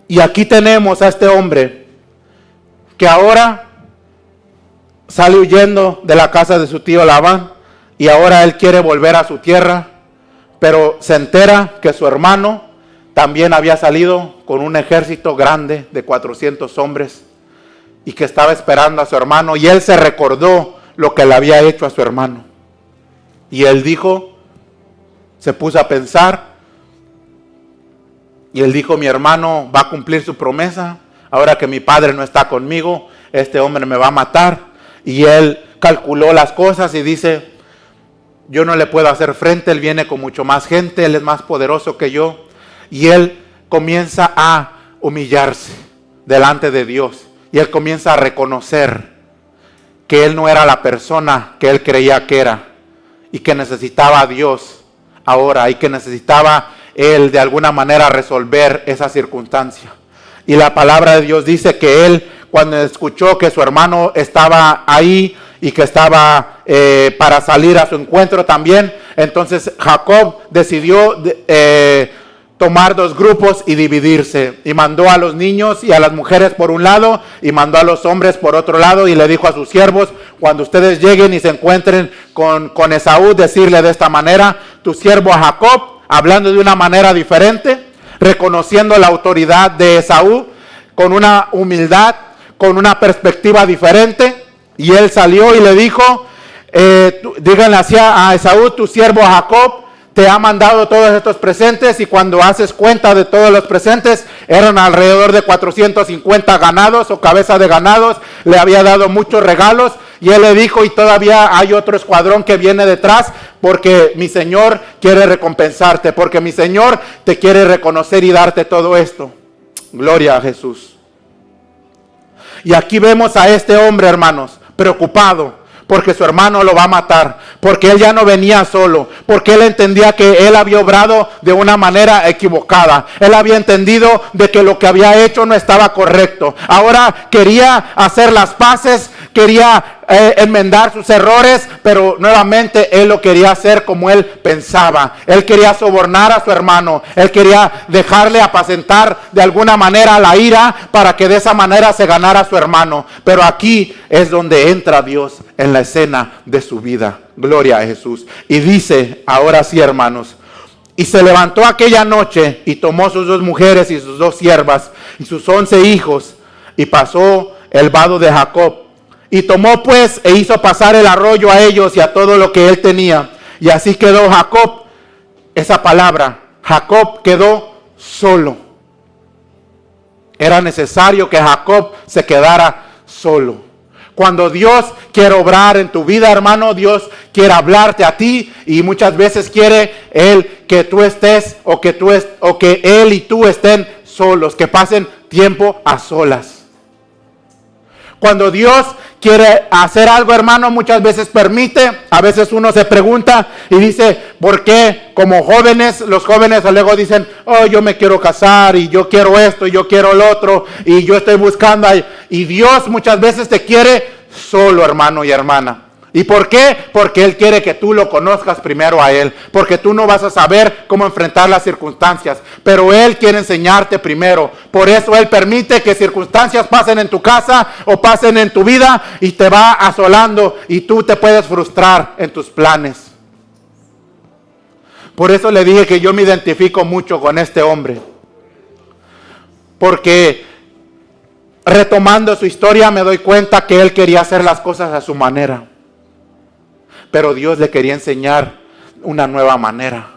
Speaker 1: Y aquí tenemos a este hombre que ahora sale huyendo de la casa de su tío Labán y ahora él quiere volver a su tierra, pero se entera que su hermano también había salido con un ejército grande de 400 hombres y que estaba esperando a su hermano, y él se recordó lo que le había hecho a su hermano. Y él se puso a pensar. Y él dijo, mi hermano va a cumplir su promesa. Ahora que mi padre no está conmigo, este hombre me va a matar. Y él calculó las cosas y dice, yo no le puedo hacer frente, él viene con mucho más gente, él es más poderoso que yo. Y él comienza a humillarse delante de Dios. Y él comienza a reconocer que él no era la persona que él creía que era. Y que necesitaba a Dios ahora, y que necesitaba él de alguna manera resolver esa circunstancia. Y la palabra de Dios dice que él, cuando escuchó que su hermano estaba ahí y que estaba para salir a su encuentro también, entonces Jacob decidió tomar dos grupos y dividirse. Y mandó a los niños y a las mujeres por un lado, y mandó a los hombres por otro lado, y le dijo a sus siervos, cuando ustedes lleguen y se encuentren con Esaú, decirle de esta manera, tu siervo a Jacob, hablando de una manera diferente, reconociendo la autoridad de Esaú, con una humildad, con una perspectiva diferente. Y él salió y le dijo, díganle así a Esaú, tu siervo Jacob, te ha mandado todos estos presentes, y cuando haces cuenta de todos los presentes, eran alrededor de 450 ganados o cabezas de ganados. Le había dado muchos regalos, y él le dijo, y todavía hay otro escuadrón que viene detrás, porque mi Señor quiere recompensarte, porque mi Señor te quiere reconocer y darte todo esto. Gloria a Jesús. Y aquí vemos a este hombre, hermanos, preocupado, porque su hermano lo va a matar, porque él ya no venía solo, porque él entendía que él había obrado de una manera equivocada. Él había entendido de que lo que había hecho no estaba correcto. Ahora quería hacer las paces, quería enmendar sus errores, pero nuevamente él lo quería hacer como él pensaba. Él quería sobornar a su hermano, él quería dejarle apacentar de alguna manera la ira, para que de esa manera se ganara a su hermano. Pero aquí es donde entra Dios en la escena de su vida. Gloria a Jesús. Y dice, ahora sí, hermanos, y se levantó aquella noche y tomó sus 2 mujeres y sus 2 siervas y sus 11 hijos, y pasó el vado de Jacob. Y tomó pues e hizo pasar el arroyo a ellos y a todo lo que él tenía. Y así quedó Jacob, esa palabra, Jacob quedó solo. Era necesario que Jacob se quedara solo. Cuando Dios quiere obrar en tu vida, hermano, Dios quiere hablarte a ti, y muchas veces quiere Él que tú estés, o que Él y tú estén solos, que pasen tiempo a solas. Cuando Dios quiere hacer algo, hermano, muchas veces permite. A veces uno se pregunta y dice, ¿por qué? Como jóvenes, los jóvenes luego dicen, oh, yo me quiero casar, y yo quiero esto, y yo quiero lo otro, y yo estoy buscando. Y Dios muchas veces te quiere solo, hermano y hermana. ¿Y por qué? Porque Él quiere que tú lo conozcas primero a Él. Porque tú no vas a saber cómo enfrentar las circunstancias, pero Él quiere enseñarte primero. Por eso Él permite que circunstancias pasen en tu casa o pasen en tu vida, y te va asolando, y tú te puedes frustrar en tus planes. Por eso le dije que yo me identifico mucho con este hombre. Porque retomando su historia me doy cuenta que él quería hacer las cosas a su manera. Pero Dios le quería enseñar una nueva manera.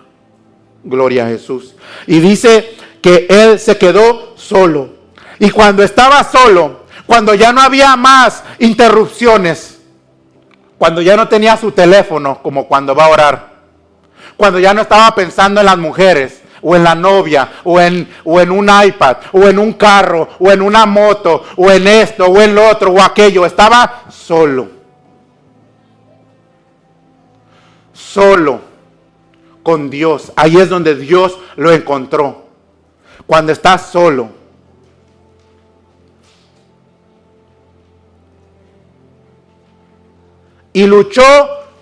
Speaker 1: Gloria a Jesús. Y dice que él se quedó solo. Y cuando estaba solo, cuando ya no había más interrupciones, cuando ya no tenía su teléfono como cuando va a orar, cuando ya no estaba pensando en las mujeres, o en la novia, o en un iPad, o en un carro, o en una moto, o en esto, o en lo otro, o aquello, estaba solo. Solo con Dios. Ahí es donde Dios lo encontró. Cuando estás solo. Y luchó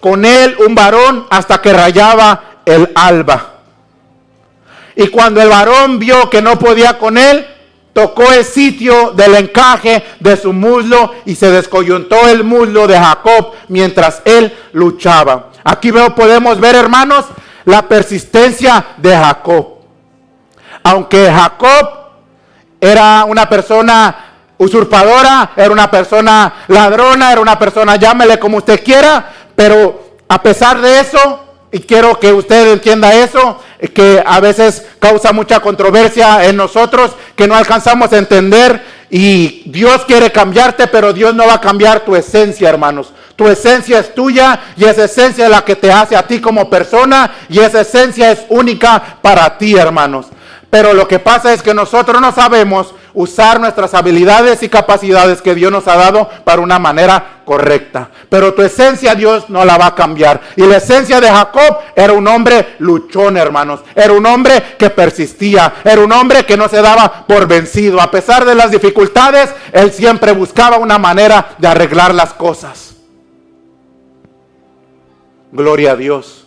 Speaker 1: con él un varón hasta que rayaba el alba. Y cuando el varón vio que no podía con él, tocó el sitio del encaje de su muslo, y se descoyuntó el muslo de Jacob mientras él luchaba. Aquí podemos ver, hermanos, la persistencia de Jacob. Aunque Jacob era una persona usurpadora, era una persona ladrona, era una persona, llámele como usted quiera, pero a pesar de eso, y quiero que usted entienda eso, que a veces causa mucha controversia en nosotros, que no alcanzamos a entender, y Dios quiere cambiarte, pero Dios no va a cambiar tu esencia, hermanos. Tu esencia es tuya, y esa esencia es la que te hace a ti como persona, y esa esencia es única para ti, hermanos. Pero lo que pasa es que nosotros no sabemos usar nuestras habilidades y capacidades que Dios nos ha dado para una manera correcta. Pero tu esencia Dios no la va a cambiar. Y la esencia de Jacob era un hombre luchón, hermanos. Era un hombre que persistía. Era un hombre que no se daba por vencido. A pesar de las dificultades, él siempre buscaba una manera de arreglar las cosas. Gloria a Dios.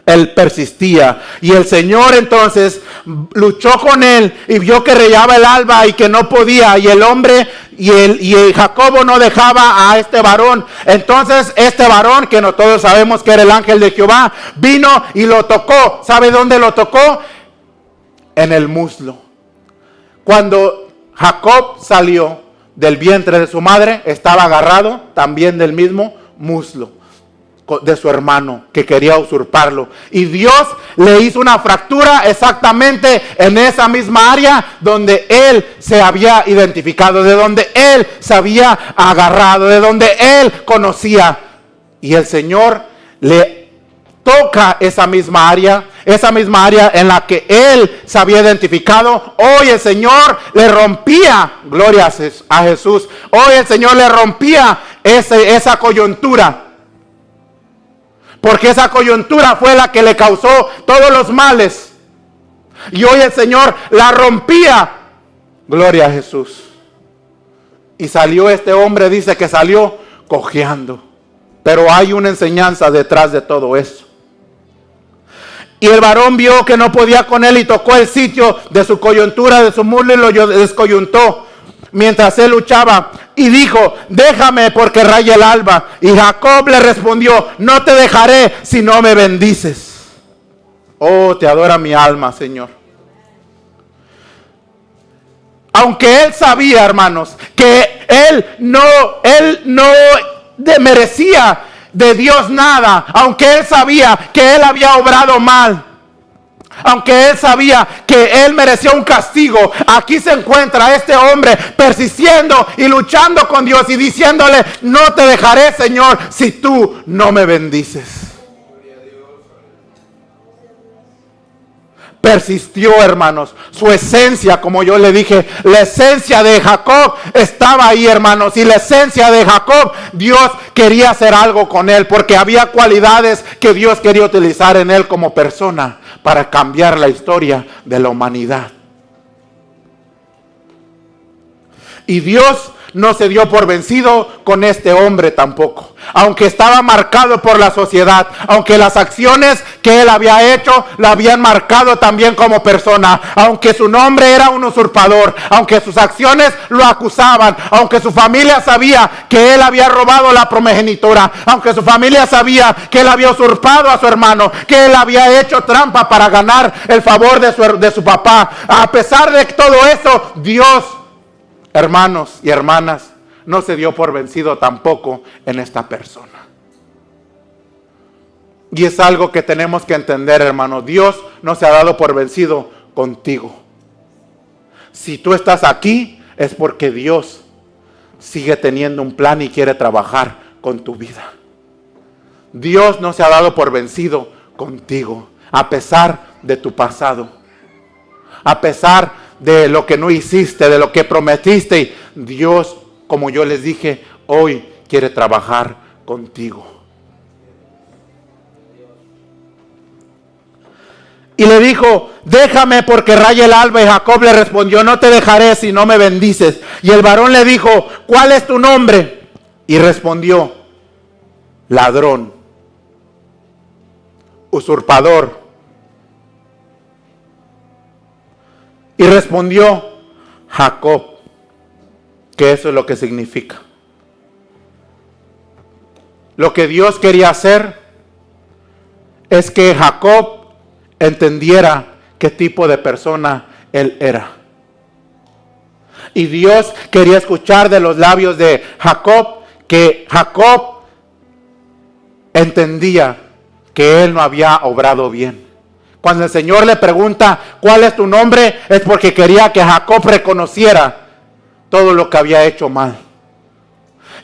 Speaker 1: Él persistía, y el Señor entonces luchó con él y vio que rayaba el alba y que no podía, y el hombre y Jacobo no dejaba a este varón. Entonces este varón, que no todos sabemos que era el ángel de Jehová, vino y lo tocó. ¿Sabe dónde lo tocó? En el muslo. Cuando Jacob salió del vientre de su madre, estaba agarrado también del mismo muslo. de su hermano que quería usurparlo. Y Dios le hizo una fractura exactamente en esa misma área donde él se había identificado, de donde él se había agarrado, de donde él conocía. Y el Señor le toca esa misma área en la que él se había identificado. Hoy el Señor le rompía, gloria a Jesús, hoy el Señor le rompía esa coyuntura. Porque esa coyuntura fue la que le causó todos los males. Y hoy el Señor la rompía. Gloria a Jesús. Y salió este hombre, dice que salió cojeando. Pero hay una enseñanza detrás de todo eso. Y el varón vio que no podía con él y tocó el sitio de su coyuntura, de su muslo, y lo descoyuntó mientras él luchaba. Y dijo: déjame porque raya el alba. Y Jacob le respondió: no te dejaré si no me bendices. Oh, te adora mi alma, Señor. Aunque él sabía, hermanos, que él no merecía de Dios nada, aunque él sabía que él había obrado mal, aunque él sabía que él merecía un castigo, aquí se encuentra este hombre persistiendo y luchando con Dios y diciéndole: no te dejaré, Señor, si tú no me bendices. Persistió, hermanos. Su esencia, como yo le dije, la esencia de Jacob estaba ahí, hermanos. Y la esencia de Jacob, Dios quería hacer algo con él, porque había cualidades que Dios quería utilizar en él como persona para cambiar la historia de la humanidad. Y Dios no se dio por vencido con este hombre tampoco. Aunque estaba marcado por la sociedad, aunque las acciones que él había hecho la habían marcado también como persona, aunque su nombre era un usurpador, aunque sus acciones lo acusaban, aunque su familia sabía que él había robado la primogenitura, aunque su familia sabía que él había usurpado a su hermano, que él había hecho trampa para ganar el favor de su papá. A pesar de todo eso, Dios, hermanos y hermanas, no se dio por vencido tampoco en esta persona. Y es algo que tenemos que entender, hermano. Dios no se ha dado por vencido contigo. Si tú estás aquí, es porque Dios sigue teniendo un plan y quiere trabajar con tu vida. Dios no se ha dado por vencido contigo, a pesar de tu pasado, a pesar de lo que no hiciste, de lo que prometiste. Dios, como yo les dije, hoy quiere trabajar contigo. Y le dijo: déjame porque raya el alba. Y Jacob le respondió: no te dejaré si no me bendices. Y el varón le dijo: ¿cuál es tu nombre? Y respondió: ladrón, usurpador. Y respondió: Jacob, que eso es lo que significa. Lo que Dios quería hacer es que Jacob entendiera qué tipo de persona él era. Y Dios quería escuchar de los labios de Jacob que Jacob entendía que él no había obrado bien. Cuando el Señor le pregunta: ¿cuál es tu nombre?, es porque quería que Jacob reconociera todo lo que había hecho mal.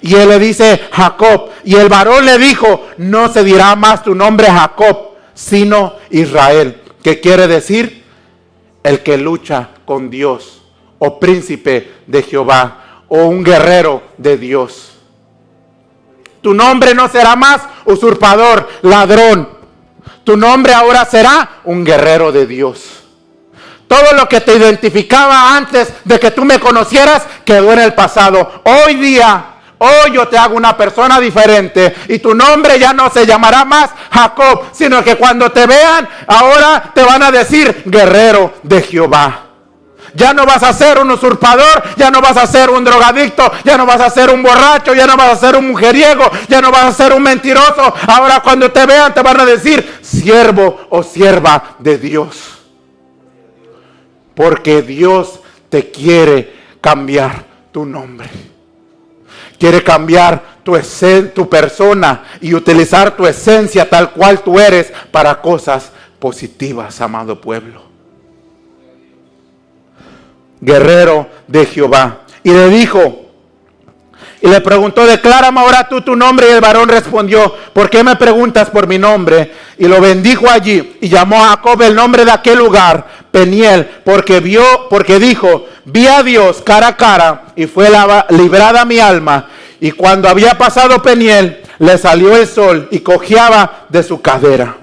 Speaker 1: Y él le dice: Jacob. Y el varón le dijo: no se dirá más tu nombre Jacob, sino Israel, que quiere decir el que lucha con Dios, o príncipe de Jehová, o un guerrero de Dios. Tu nombre no será más usurpador, ladrón. Tu nombre ahora será un guerrero de Dios. Todo lo que te identificaba antes de que tú me conocieras quedó en el pasado. Hoy yo te hago una persona diferente, y tu nombre ya no se llamará más Jacob, sino que cuando te vean ahora te van a decir guerrero de Jehová. Ya no vas a ser un usurpador, ya no vas a ser un drogadicto, ya no vas a ser un borracho, ya no vas a ser un mujeriego, ya no vas a ser un mentiroso. Ahora cuando te vean te van a decir siervo o sierva de Dios. Porque Dios te quiere cambiar tu nombre. quiere cambiar tu persona y utilizar tu esencia tal cual tú eres para cosas positivas, amado pueblo. Guerrero de Jehová. Y le dijo, y le preguntó, declárame ahora tú tu nombre. Y el varón respondió, ¿por qué me preguntas por mi nombre? Y lo bendijo allí. Y llamó a Jacob el nombre de aquel lugar Peniel, porque dijo, vi a Dios cara a cara y fue librada mi alma. Y cuando había pasado Peniel, le salió el sol y cojeaba de su cadera.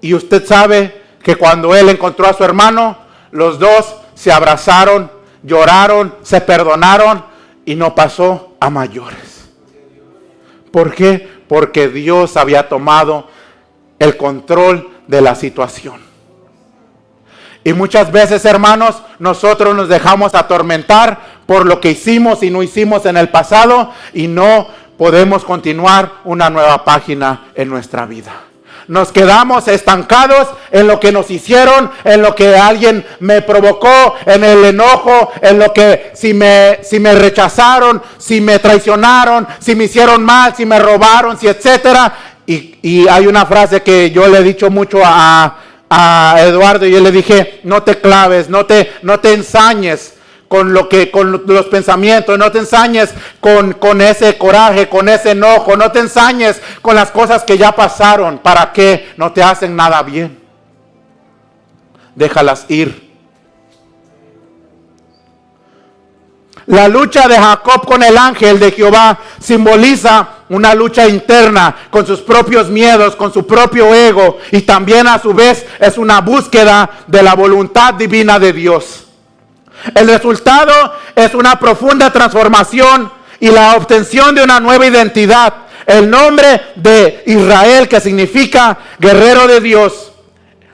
Speaker 1: Y usted sabe que cuando él encontró a su hermano, los dos se abrazaron, lloraron, se perdonaron y no pasó a mayores. ¿Por qué? Porque Dios había tomado el control de la situación. Y muchas veces, hermanos, nosotros nos dejamos atormentar por lo que hicimos y no hicimos en el pasado y no podemos continuar una nueva página en nuestra vida. Nos quedamos estancados en lo que nos hicieron, en lo que alguien me provocó, en el enojo, en lo que si me rechazaron, si me traicionaron, si me hicieron mal, si me robaron, si etcétera. Y hay una frase que yo le he dicho mucho a Eduardo, y yo le dije, no te claves, no te ensañes con los pensamientos, no te ensañes con ese coraje, con ese enojo, no te ensañes con las cosas que ya pasaron. ¿Para qué? No te hacen nada bien. Déjalas ir. La lucha de Jacob con el ángel de Jehová simboliza una lucha interna con sus propios miedos, con su propio ego, y también a su vez es una búsqueda de la voluntad divina de Dios. El resultado es una profunda transformación y la obtención de una nueva identidad. El nombre de Israel, que significa guerrero de Dios.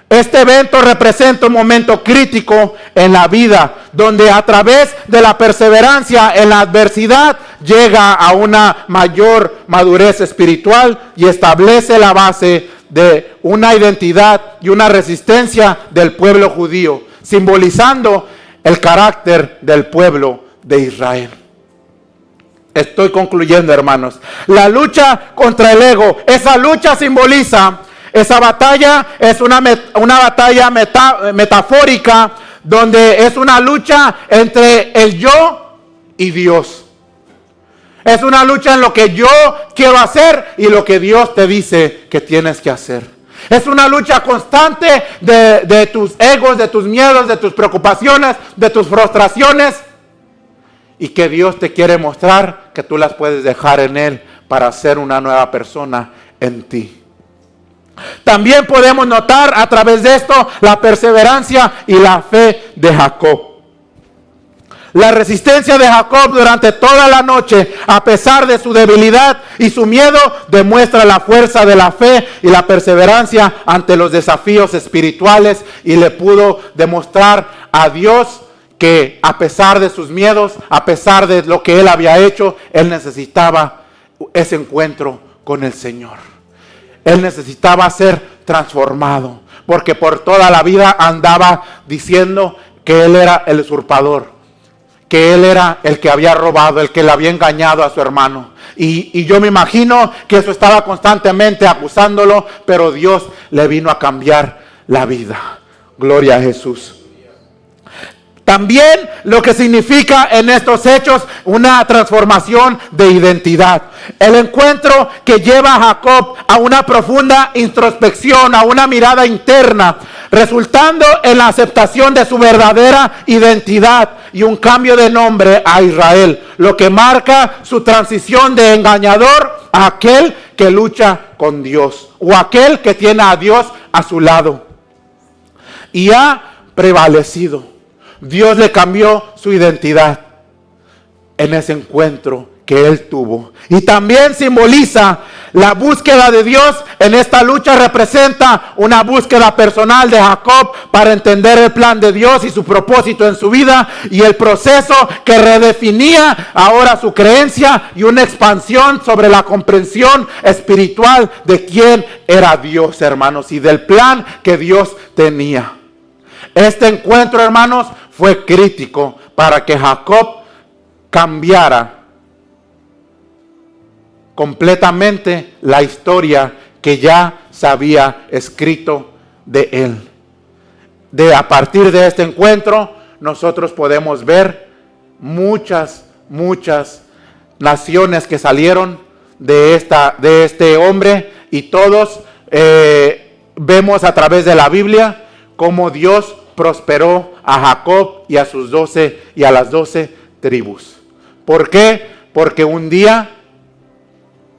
Speaker 1: Este evento representa un momento crítico en la vida, donde a través de la perseverancia en la adversidad llega a una mayor madurez espiritual y establece la base de una identidad y una resistencia del pueblo judío, simbolizando el carácter del pueblo de Israel. Estoy concluyendo, hermanos. La lucha contra el ego, esa lucha simboliza, esa batalla es una batalla metafórica, donde es una lucha entre el yo y Dios. Es una lucha en lo que yo quiero hacer y lo que Dios te dice que tienes que hacer. Es una lucha constante de tus egos, de tus miedos, de tus preocupaciones, de tus frustraciones, y que Dios te quiere mostrar que tú las puedes dejar en Él para ser una nueva persona en ti. También podemos notar a través de esto la perseverancia y la fe de Jacob. La resistencia de Jacob durante toda la noche, a pesar de su debilidad y su miedo, demuestra la fuerza de la fe y la perseverancia ante los desafíos espirituales, y le pudo demostrar a Dios que a pesar de sus miedos, a pesar de lo que él había hecho, él necesitaba ese encuentro con el Señor. Él necesitaba ser transformado, porque por toda la vida andaba diciendo que él era el usurpador, que él era el que había robado, el que le había engañado a su hermano. Y yo me imagino que eso estaba constantemente acusándolo, pero Dios le vino a cambiar la vida. Gloria a Jesús. También lo que significa en estos hechos una transformación de identidad. El encuentro que lleva a Jacob a una profunda introspección, a una mirada interna, resultando en la aceptación de su verdadera identidad y un cambio de nombre a Israel, lo que marca su transición de engañador a aquel que lucha con Dios, o aquel que tiene a Dios a su lado y ha prevalecido. Dios le cambió su identidad en ese encuentro que él tuvo. Y también simboliza la búsqueda de Dios. En esta lucha representa una búsqueda personal de Jacob para entender el plan de Dios y su propósito en su vida, y el proceso que redefinía ahora su creencia y una expansión sobre la comprensión espiritual de quién era Dios, hermanos, y del plan que Dios tenía. Este encuentro, hermanos, fue crítico para que Jacob cambiara completamente la historia que ya se había escrito de él. A partir de este encuentro, nosotros podemos ver muchas naciones que salieron de este hombre, y todos vemos a través de la Biblia cómo Dios prosperó a Jacob y a sus 12 y a las 12 tribus. ¿Por qué? Porque un día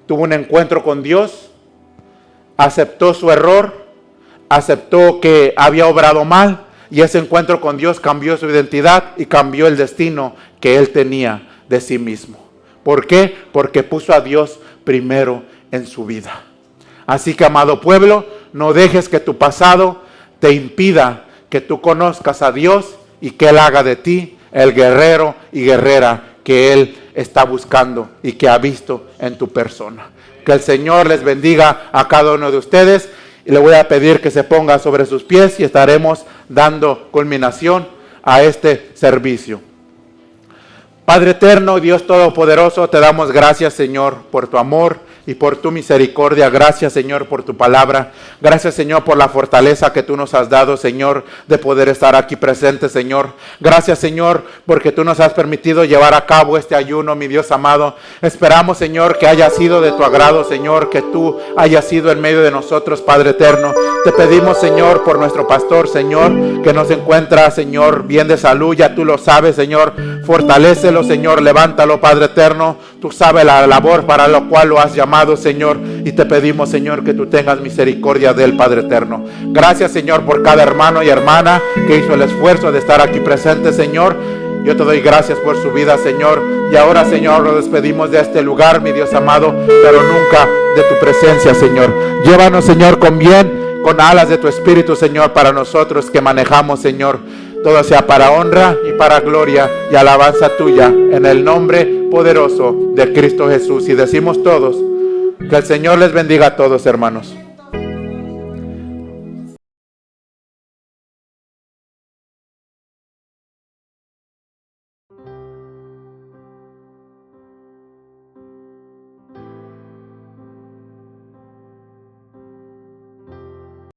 Speaker 1: tuvo un encuentro con Dios, aceptó su error, aceptó que había obrado mal, y ese encuentro con Dios cambió su identidad y cambió el destino que él tenía de sí mismo. ¿Por qué? Porque puso a Dios primero en su vida. Así que, amado pueblo, no dejes que tu pasado te impida que tú conozcas a Dios y que Él haga de ti el guerrero y guerrera que Él está buscando y que ha visto en tu persona. Que el Señor les bendiga a cada uno de ustedes, y le voy a pedir que se ponga sobre sus pies y estaremos dando culminación a este servicio. Padre eterno, Dios todopoderoso, te damos gracias, Señor, por tu amor y por tu misericordia. Gracias, Señor, por tu palabra. Gracias, Señor, por la fortaleza que tú nos has dado, Señor, de poder estar aquí presente, Señor. Gracias, Señor, porque tú nos has permitido llevar a cabo este ayuno, mi Dios amado. Esperamos, Señor, que haya sido de tu agrado, Señor, que tú hayas sido en medio de nosotros, Padre eterno. Te pedimos, Señor, por nuestro pastor, Señor, que nos encuentra, Señor, bien de salud. Ya tú lo sabes, Señor. Fortalécelo, Señor. Levántalo, Padre eterno. Tú sabes la labor para la cual lo has llamado, Señor, y te pedimos, Señor, que tú tengas misericordia del Padre eterno. Gracias, Señor, por cada hermano y hermana que hizo el esfuerzo de estar aquí presente, Señor. Yo te doy gracias por su vida, Señor. Y ahora, Señor, nos despedimos de este lugar, mi Dios amado, pero nunca de tu presencia, Señor. Llévanos, Señor, con bien, con alas de tu Espíritu, Señor, para nosotros que manejamos, Señor. Todo sea para honra y para gloria y alabanza tuya, en el nombre poderoso de Cristo Jesús. Y decimos todos, que el Señor les bendiga a todos, hermanos.